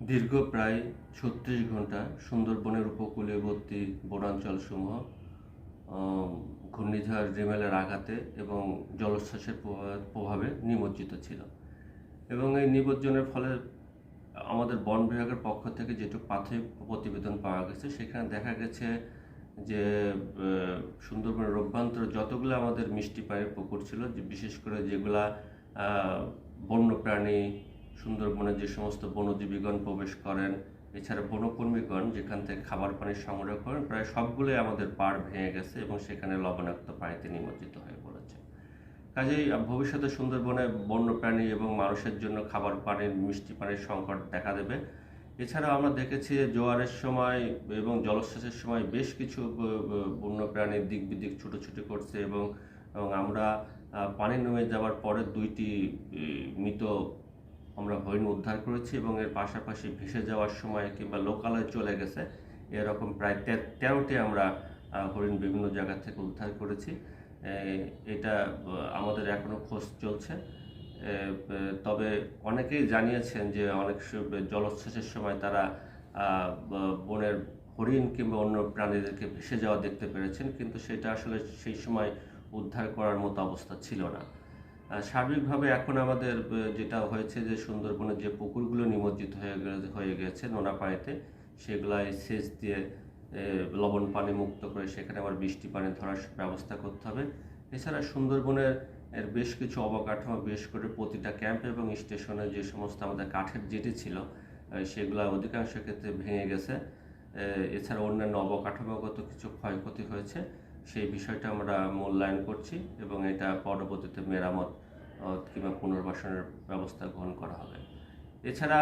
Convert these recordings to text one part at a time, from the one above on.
দীর্ঘ প্রায় ৩৬ ঘণ্টা সুন্দরবনের উপকূলবর্তী বনাঞ্চলসমূহ ঘূর্ণিঝড় রিমেলের আঘাতে এবং জলোচ্ছ্বাসের প্রভাবে নিমজ্জিত ছিল। এবং এই নিমজ্জনের ফলে আমাদের বন বিভাগের পক্ষ থেকে যেটুকু প্রাথমিক প্রতিবেদন পাওয়া গেছে, সেখানে দেখা গেছে যে সুন্দরবনের অভ্যন্তরে যতগুলো আমাদের মিষ্টি পানির পুকুর ছিল, যে বিশেষ করে যেগুলা বন্যপ্রাণী, সুন্দরবনে যে সমস্ত বনজীবীগণ প্রবেশ করেন, এছাড়া বনকর্মীগণ যেখান থেকে খাবার পানি সংগ্রহ করেন, প্রায় সবগুলোই আমাদের পাড় ভেঙে গেছে এবং সেখানে লবণাক্ত পানিতে নিমজ্জিত হয়ে পড়েছে। কাজেই ভবিষ্যতে সুন্দরবনে বন্যপ্রাণী এবং মানুষের জন্য খাবার পানির, মিষ্টি পানির সংকট দেখা দেবে। এছাড়াও আমরা দেখেছি যে জোয়ারের সময় এবং জলোচ্ছ্বাসের সময় বেশ কিছু বন্যপ্রাণীর দিক বিদিক ছুটোছুটি করছে এবং আমরা পানি নেমে যাওয়ার পরে ২টি মৃত আমরা হরিণ উদ্ধার করেছি এবং এর পাশাপাশি ভেসে যাওয়ার সময় কিংবা লোকালয়ে চলে গেছে এরকম প্রায় ১৩টি আমরা হরিণ বিভিন্ন জায়গা থেকে উদ্ধার করেছি। এটা আমাদের এখনও খোঁজ চলছে। তবে অনেকেই জানিয়েছেন যে অনেক জলোচ্ছ্বাসের সময় তারা বনের হরিণ কিংবা অন্য প্রাণীদেরকে ভেসে যাওয়া দেখতে পেরেছেন, কিন্তু সেটা আসলে সেই সময় উদ্ধার করার মতো অবস্থা ছিল না। সার্বিকভাবে এখন আমাদের যেটা হয়েছে যে সুন্দরবনের যে পুকুরগুলো নিমজ্জিত হয়ে গেছে নোনা পানিতে, সেগুলাই সেচ দিয়ে লবণ পানি মুক্ত করে সেখানে আবার বৃষ্টি পানি ধরার ব্যবস্থা করতে হবে। এছাড়া সুন্দরবনের বেশ কিছু অবকাঠামো, বিশেষ করে প্রতিটা ক্যাম্প এবং স্টেশনে যে সমস্ত আমাদের কাঠের জেটি ছিল, সেগুলো অধিকাংশ ক্ষেত্রে ভেঙে গেছে। এছাড়া অন্যান্য অবকাঠামোগত কিছু ক্ষয়ক্ষতি হয়েছে, সেই বিষয়টা আমরা মূল্যায়ন করছি এবং এটা পরবর্তীতে মেরামত কিংবা পুনর্বাসনের ব্যবস্থা গ্রহণ করা হবে। এছাড়া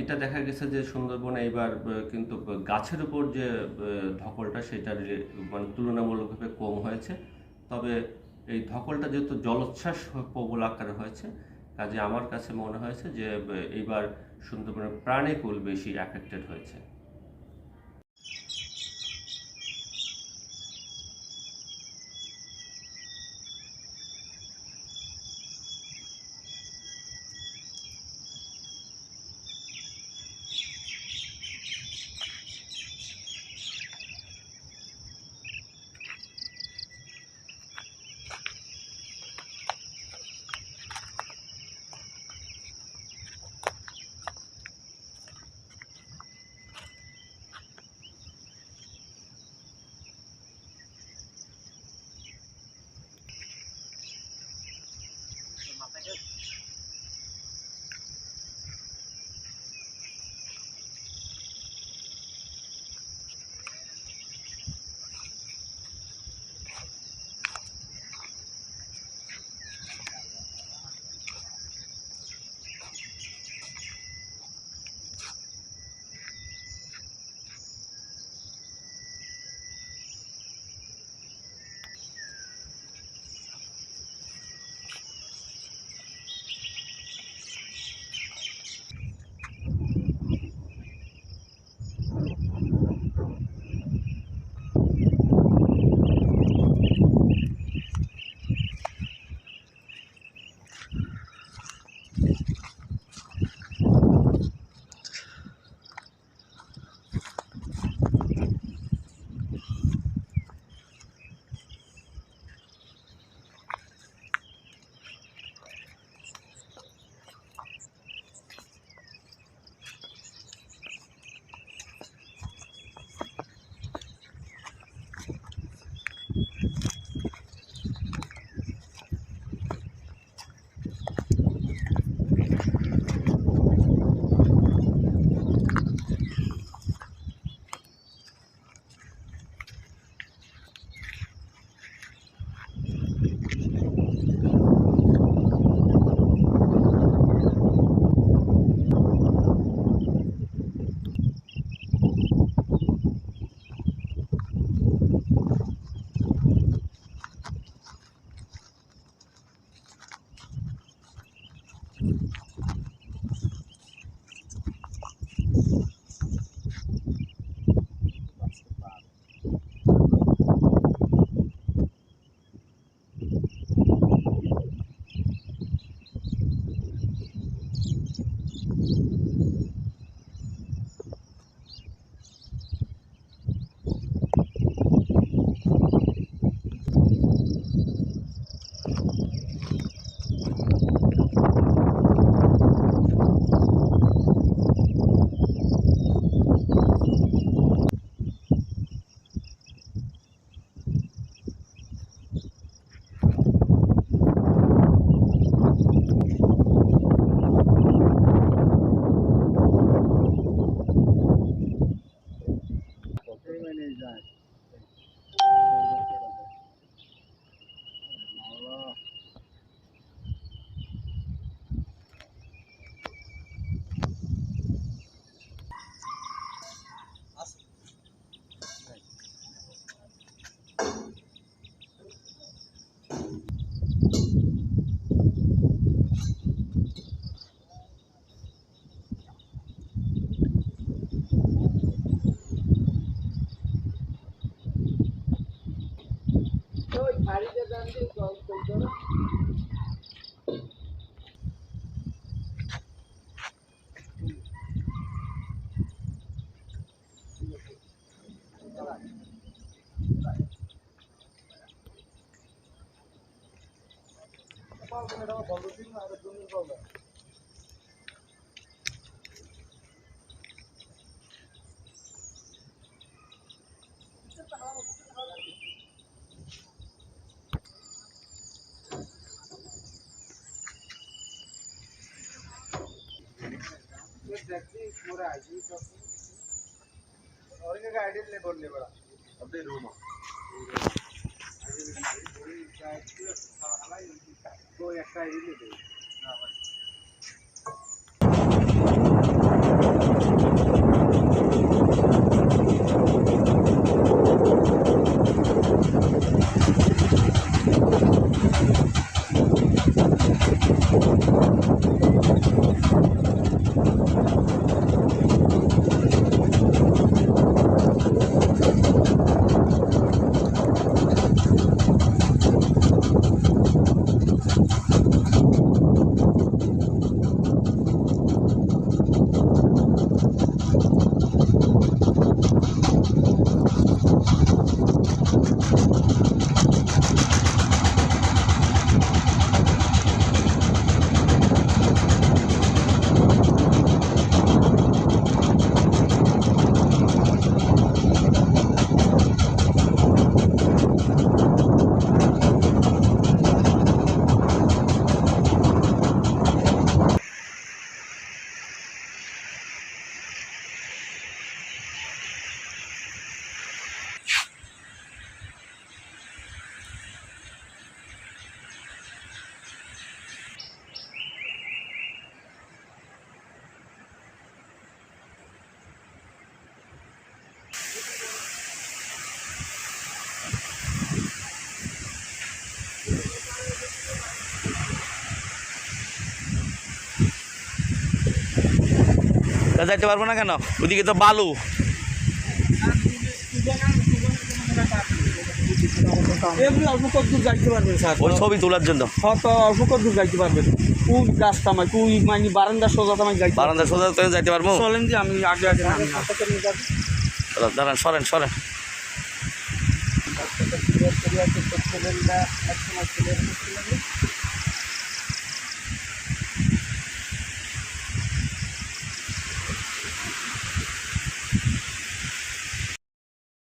এটা দেখা গেছে যে সুন্দরবনে এইবার কিন্তু গাছের উপর যে ধকলটা, সেটা মানে তুলনামূলকভাবে কম হয়েছে। তবে এই ধকলটা যেহেতু জলোচ্ছ্বাস প্রবল আকারে হয়েছে, কাজে আমার কাছে মনে হয়েছে যে এইবার সুন্দরবনের প্রাণীকুল বেশি অ্যাফেক্টেড হয়েছে। যাইতে পারবো না কেন? ওইদিকে তো বালু। অল্প কদ্দূর যাইতে পারবেন স্যার, ওই ছবি তোলার জন্য হয়তো অল্প কদ্দূর যাইতে পারবেন। কোন রাস্তা আমায় কোন মানে বারান্দা সোজা আমায় যাইতে বারান্দা সোজা যাইতে পারবো। চলেন যে আমি আগে আগে নামি দাঁড়ান, সরেন সরেন।